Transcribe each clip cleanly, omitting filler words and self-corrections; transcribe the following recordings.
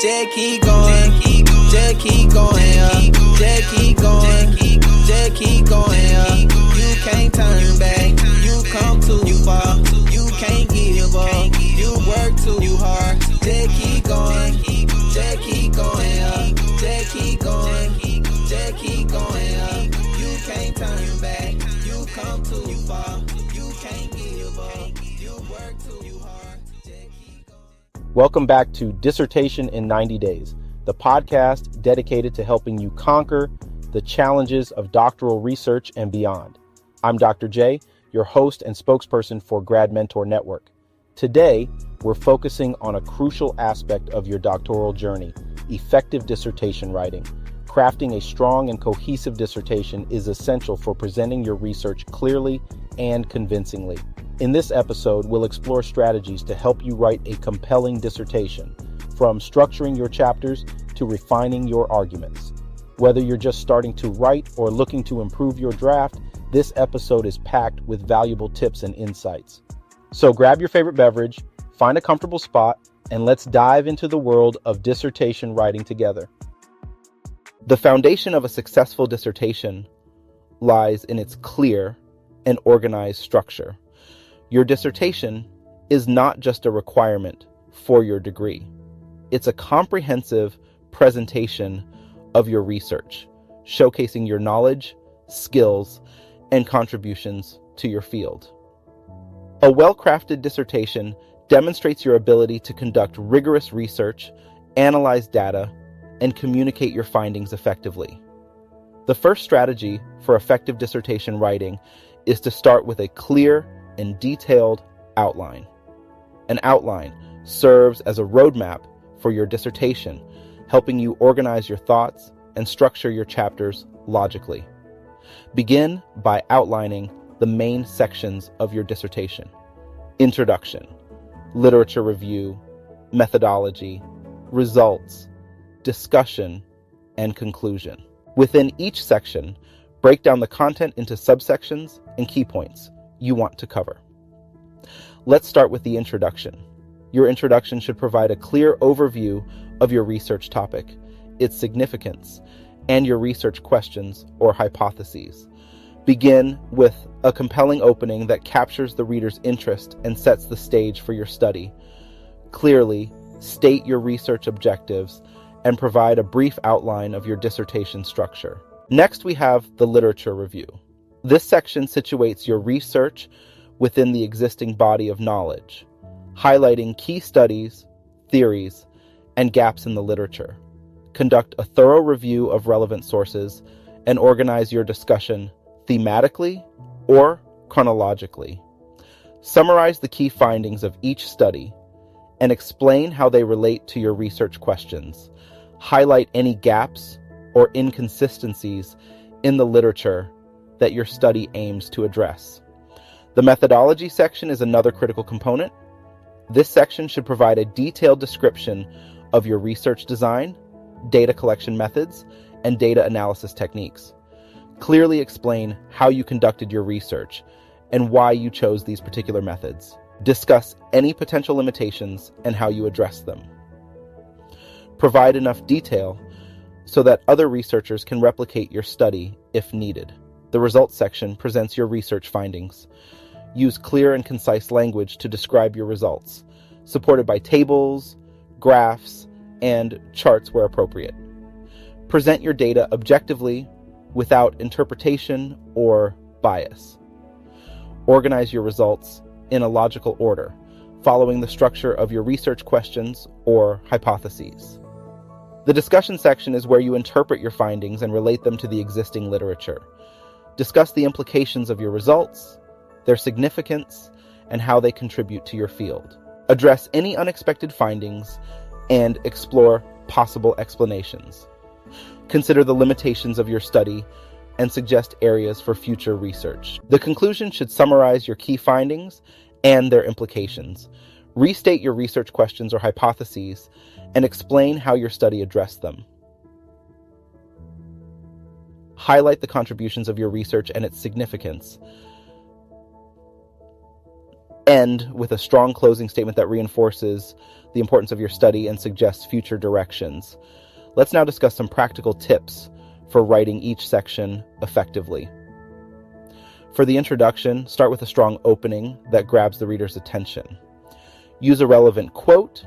Just keep going, just keep going, just keep going, just keep going. You can't turn back, you come too far, you can't give up, you work too hard. Just keep going, just keep going, just keep going, just keep going. You can't turn back, you come too far, you can't give up, you work too hard. Welcome back to Dissertation in 90 Days, the podcast dedicated to helping you conquer the challenges of doctoral research and beyond. I'm Dr. J, your host and spokesperson for Grad Mentor Network. Today, we're focusing on a crucial aspect of your doctoral journey, effective dissertation writing. Crafting a strong and cohesive dissertation is essential for presenting your research clearly and convincingly. In this episode, we'll explore strategies to help you write a compelling dissertation, from structuring your chapters to refining your arguments. Whether you're just starting to write or looking to improve your draft, this episode is packed with valuable tips and insights. So grab your favorite beverage, find a comfortable spot, and let's dive into the world of dissertation writing together. The foundation of a successful dissertation lies in its clear and organized structure. Your dissertation is not just a requirement for your degree. It's a comprehensive presentation of your research, showcasing your knowledge, skills, and contributions to your field. A well-crafted dissertation demonstrates your ability to conduct rigorous research, analyze data, and communicate your findings effectively. The first strategy for effective dissertation writing is to start with a clear and detailed outline. An outline serves as a roadmap for your dissertation, helping you organize your thoughts and structure your chapters logically. Begin by outlining the main sections of your dissertation: introduction, literature review, methodology, results, discussion, and conclusion. Within each section, break down the content into subsections and key points you want to cover. Let's start with the introduction. Your introduction should provide a clear overview of your research topic, its significance, and your research questions or hypotheses. Begin with a compelling opening that captures the reader's interest and sets the stage for your study. Clearly state your research objectives and provide a brief outline of your dissertation structure. Next, we have the literature review. This section situates your research within the existing body of knowledge, highlighting key studies, theories, and gaps in the literature. Conduct a thorough review of relevant sources and organize your discussion thematically or chronologically. Summarize the key findings of each study and explain how they relate to your research questions. Highlight any gaps or inconsistencies in the literature that your study aims to address. The methodology section is another critical component. This section should provide a detailed description of your research design, data collection methods, and data analysis techniques. Clearly explain how you conducted your research and why you chose these particular methods. Discuss any potential limitations and how you address them. Provide enough detail so that other researchers can replicate your study if needed. The results section presents your research findings. Use clear and concise language to describe your results, supported by tables, graphs, and charts where appropriate. Present your data objectively without interpretation or bias. Organize your results in a logical order, following the structure of your research questions or hypotheses. The discussion section is where you interpret your findings and relate them to the existing literature. Discuss the implications of your results, their significance, and how they contribute to your field. Address any unexpected findings and explore possible explanations. Consider the limitations of your study and suggest areas for future research. The conclusion should summarize your key findings and their implications. Restate your research questions or hypotheses and explain how your study addressed them. Highlight the contributions of your research and its significance. End with a strong closing statement that reinforces the importance of your study and suggests future directions. Let's now discuss some practical tips for writing each section effectively. For the introduction, start with a strong opening that grabs the reader's attention. Use a relevant quote,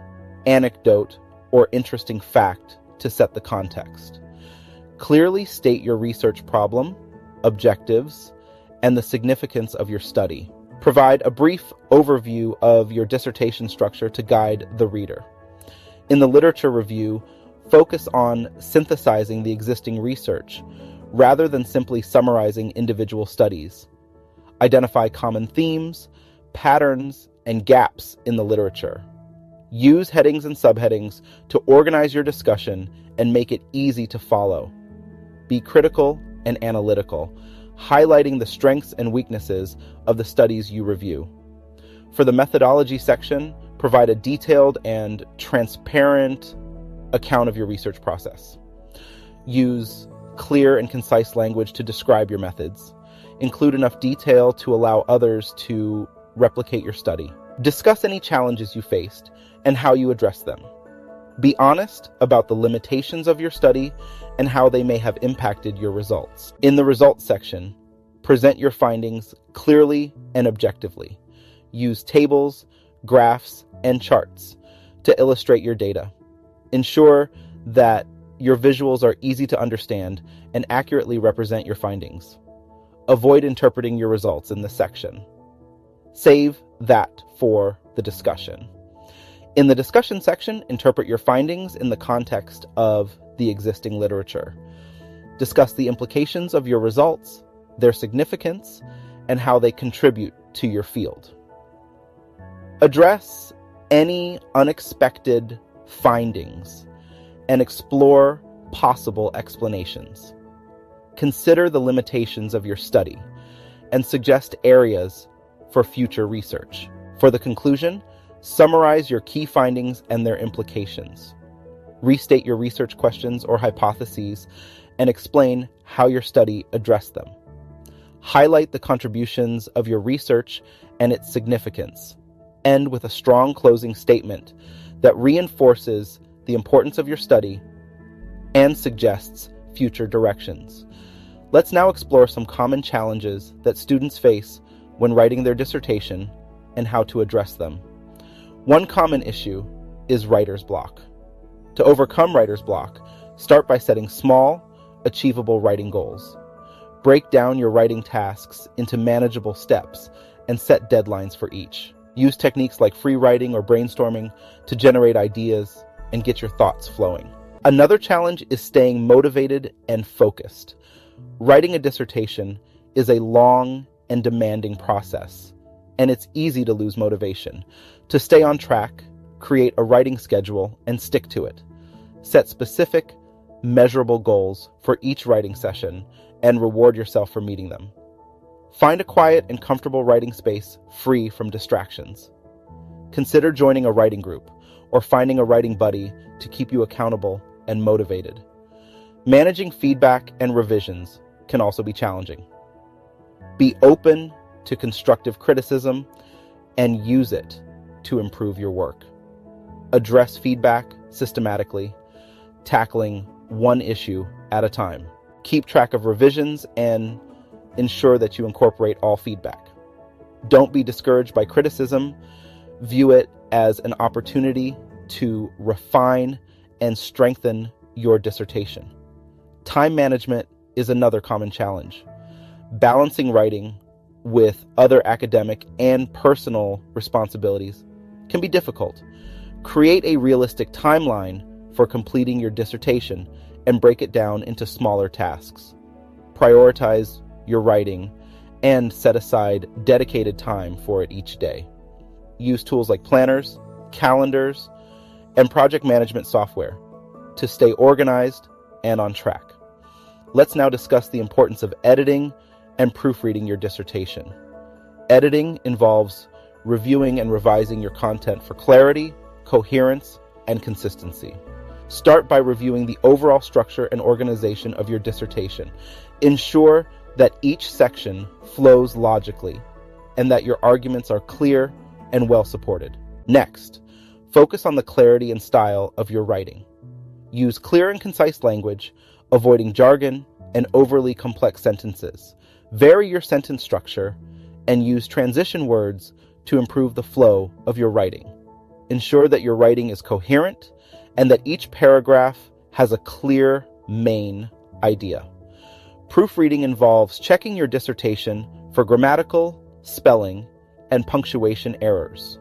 anecdote, or interesting fact to set the context. Clearly state your research problem, objectives, and the significance of your study. Provide a brief overview of your dissertation structure to guide the reader. In the literature review, focus on synthesizing the existing research rather than simply summarizing individual studies. Identify common themes, patterns, and gaps in the literature. Use headings and subheadings to organize your discussion and make it easy to follow. Be critical and analytical, highlighting the strengths and weaknesses of the studies you review. For the methodology section, provide a detailed and transparent account of your research process. Use clear and concise language to describe your methods. Include enough detail to allow others to replicate your study. Discuss any challenges you faced and how you address them. Be honest about the limitations of your study and how they may have impacted your results. In the results section, present your findings clearly and objectively. Use tables, graphs, and charts to illustrate your data. Ensure that your visuals are easy to understand and accurately represent your findings. Avoid interpreting your results in this section. Save that for the discussion. In the discussion section, interpret your findings in the context of the existing literature. Discuss the implications of your results, their significance, and how they contribute to your field. Address any unexpected findings and explore possible explanations. Consider the limitations of your study and suggest areas for future research. For the conclusion, summarize your key findings and their implications. Restate your research questions or hypotheses and explain how your study addressed them. Highlight the contributions of your research and its significance. End with a strong closing statement that reinforces the importance of your study and suggests future directions. Let's now explore some common challenges that students face when writing their dissertation and how to address them. One common issue is writer's block. To overcome writer's block, start by setting small, achievable writing goals. Break down your writing tasks into manageable steps and set deadlines for each. Use techniques like free writing or brainstorming to generate ideas and get your thoughts flowing. Another challenge is staying motivated and focused. Writing a dissertation is a long and demanding process, and it's easy to lose motivation. To stay on track, create a writing schedule and stick to it. Set specific, measurable goals for each writing session and reward yourself for meeting them. Find a quiet and comfortable writing space free from distractions. Consider joining a writing group or finding a writing buddy to keep you accountable and motivated. Managing feedback and revisions can also be challenging. Be open to constructive criticism and use it to improve your work. Address feedback systematically, tackling one issue at a time. Keep track of revisions and ensure that you incorporate all feedback. Don't be discouraged by criticism. View it as an opportunity to refine and strengthen your dissertation. Time management is another common challenge. Balancing writing with other academic and personal responsibilities can be difficult. Create a realistic timeline for completing your dissertation and break it down into smaller tasks. Prioritize your writing and set aside dedicated time for it each day. Use tools like planners, calendars, and project management software to stay organized and on track. Let's now discuss the importance of editing and proofreading your dissertation. Editing involves reviewing and revising your content for clarity, coherence, and consistency. Start by reviewing the overall structure and organization of your dissertation. Ensure that each section flows logically and that your arguments are clear, and well supported. Next, focus on the clarity and style of your writing. Use clear and concise language, avoiding jargon and overly complex sentences. Vary your sentence structure and use transition words to improve the flow of your writing. Ensure that your writing is coherent and that each paragraph has a clear main idea. Proofreading involves checking your dissertation for grammatical, spelling, and punctuation errors.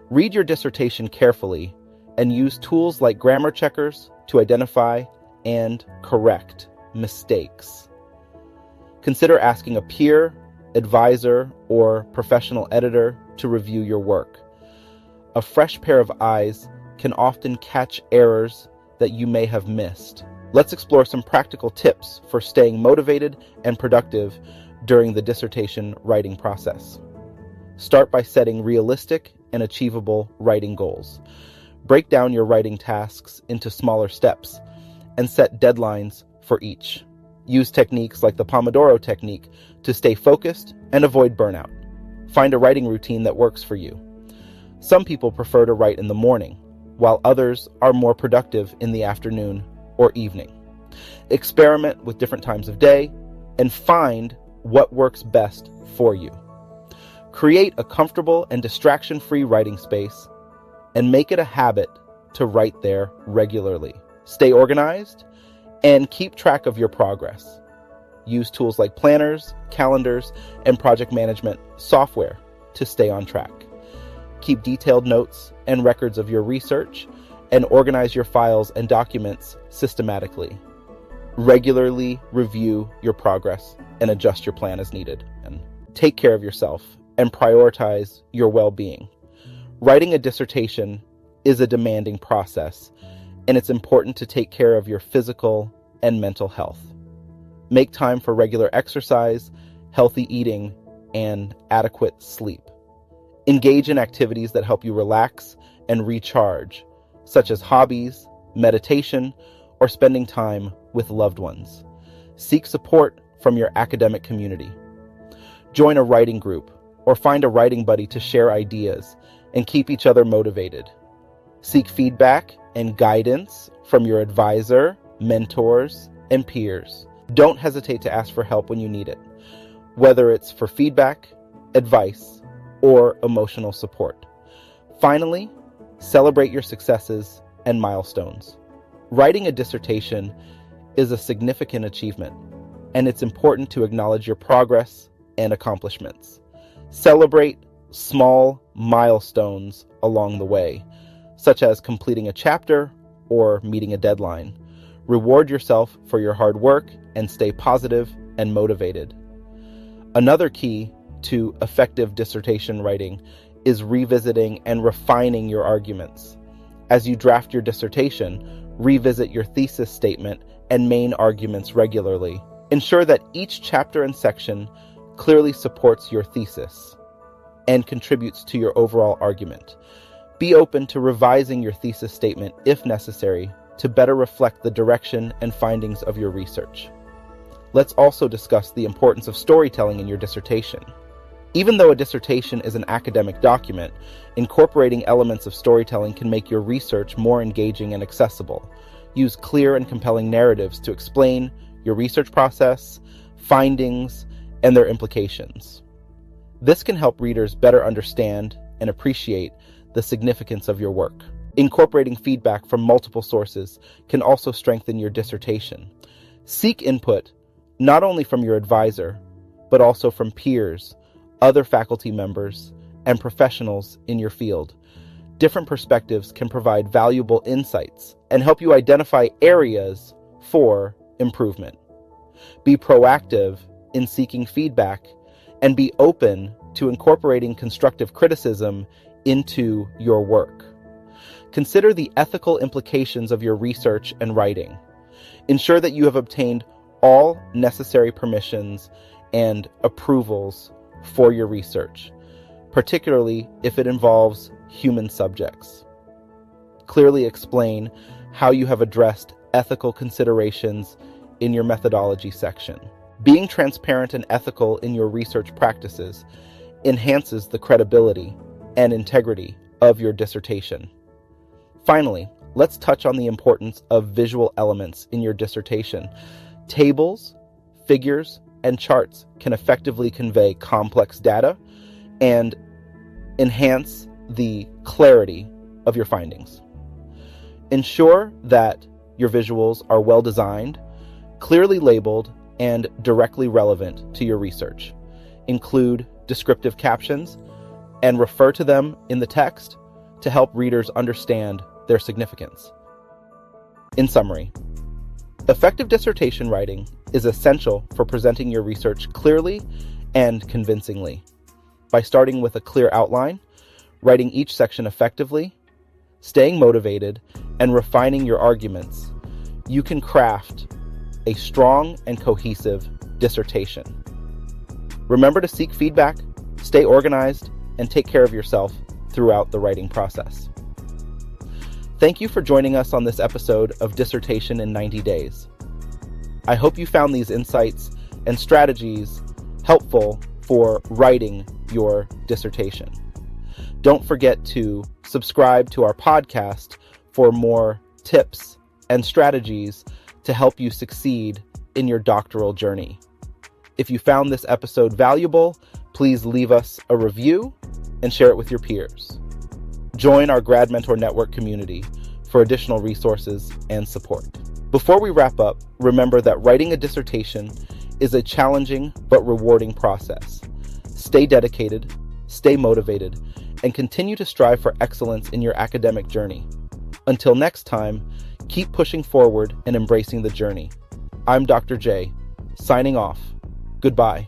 Read your dissertation carefully and use tools like grammar checkers to identify and correct mistakes. Consider asking a peer, advisor, or professional editor to review your work. A fresh pair of eyes can often catch errors that you may have missed. Let's explore some practical tips for staying motivated and productive during the dissertation writing process. Start by setting realistic and achievable writing goals. Break down your writing tasks into smaller steps and set deadlines for each. Use techniques like the Pomodoro technique to stay focused and avoid burnout. Find a writing routine that works for you. Some people prefer to write in the morning, while others are more productive in the afternoon or evening. Experiment with different times of day and find what works best for you. Create a comfortable and distraction-free writing space and make it a habit to write there regularly. Stay organized and keep track of your progress. Use tools like planners, calendars, and project management software to stay on track. Keep detailed notes and records of your research and organize your files and documents systematically. Regularly review your progress and adjust your plan as needed. And take care of yourself and prioritize your well-being. Writing a dissertation is a demanding process, and it's important to take care of your physical and mental health. Make time for regular exercise, healthy eating, and adequate sleep. Engage in activities that help you relax and recharge, such as hobbies, meditation, or spending time with loved ones. Seek support from your academic community. Join a writing group or find a writing buddy to share ideas and keep each other motivated. Seek feedback and guidance from your advisor, mentors, and peers. Don't hesitate to ask for help when you need it, whether it's for feedback, advice, or emotional support. Finally, celebrate your successes and milestones. Writing a dissertation is a significant achievement, and it's important to acknowledge your progress and accomplishments. Celebrate small milestones along the way, such as completing a chapter or meeting a deadline. Reward yourself for your hard work and stay positive and motivated. Another key to effective dissertation writing is revisiting and refining your arguments. As you draft your dissertation, revisit your thesis statement and main arguments regularly. Ensure that each chapter and section clearly supports your thesis and contributes to your overall argument. Be open to revising your thesis statement if necessary to better reflect the direction and findings of your research. Let's also discuss the importance of storytelling in your dissertation. Even though a dissertation is an academic document, incorporating elements of storytelling can make your research more engaging and accessible. Use clear and compelling narratives to explain your research process, findings, and their implications. This can help readers better understand and appreciate the significance of your work. Incorporating feedback from multiple sources can also strengthen your dissertation. Seek input not only from your advisor, but also from peers, other faculty members, and professionals in your field. Different perspectives can provide valuable insights and help you identify areas for improvement. Be proactive in seeking feedback and be open to incorporating constructive criticism into your work. Consider the ethical implications of your research and writing. Ensure that you have obtained all necessary permissions and approvals for your research, particularly if it involves human subjects. Clearly explain how you have addressed ethical considerations in your methodology section. Being transparent and ethical in your research practices enhances the credibility and integrity of your dissertation. Finally, let's touch on the importance of visual elements in your dissertation. Tables, figures, and charts can effectively convey complex data and enhance the clarity of your findings. Ensure that your visuals are well designed, clearly labeled, and directly relevant to your research. Include descriptive captions and refer to them in the text to help readers understand their significance. In summary, effective dissertation writing is essential for presenting your research clearly and convincingly. By starting with a clear outline, writing each section effectively, staying motivated, and refining your arguments, you can craft a strong and cohesive dissertation. Remember to seek feedback, stay organized, and take care of yourself throughout the writing process. Thank you for joining us on this episode of Dissertation in 90 Days. I hope you found these insights and strategies helpful for writing your dissertation. Don't forget to subscribe to our podcast for more tips and strategies to help you succeed in your doctoral journey. If you found this episode valuable, please leave us a review and share it with your peers. Join our Grad Mentor Network community for additional resources and support. Before we wrap up, remember that writing a dissertation is a challenging but rewarding process. Stay dedicated, stay motivated, and continue to strive for excellence in your academic journey. Until next time, keep pushing forward and embracing the journey. I'm Dr. J, signing off. Goodbye.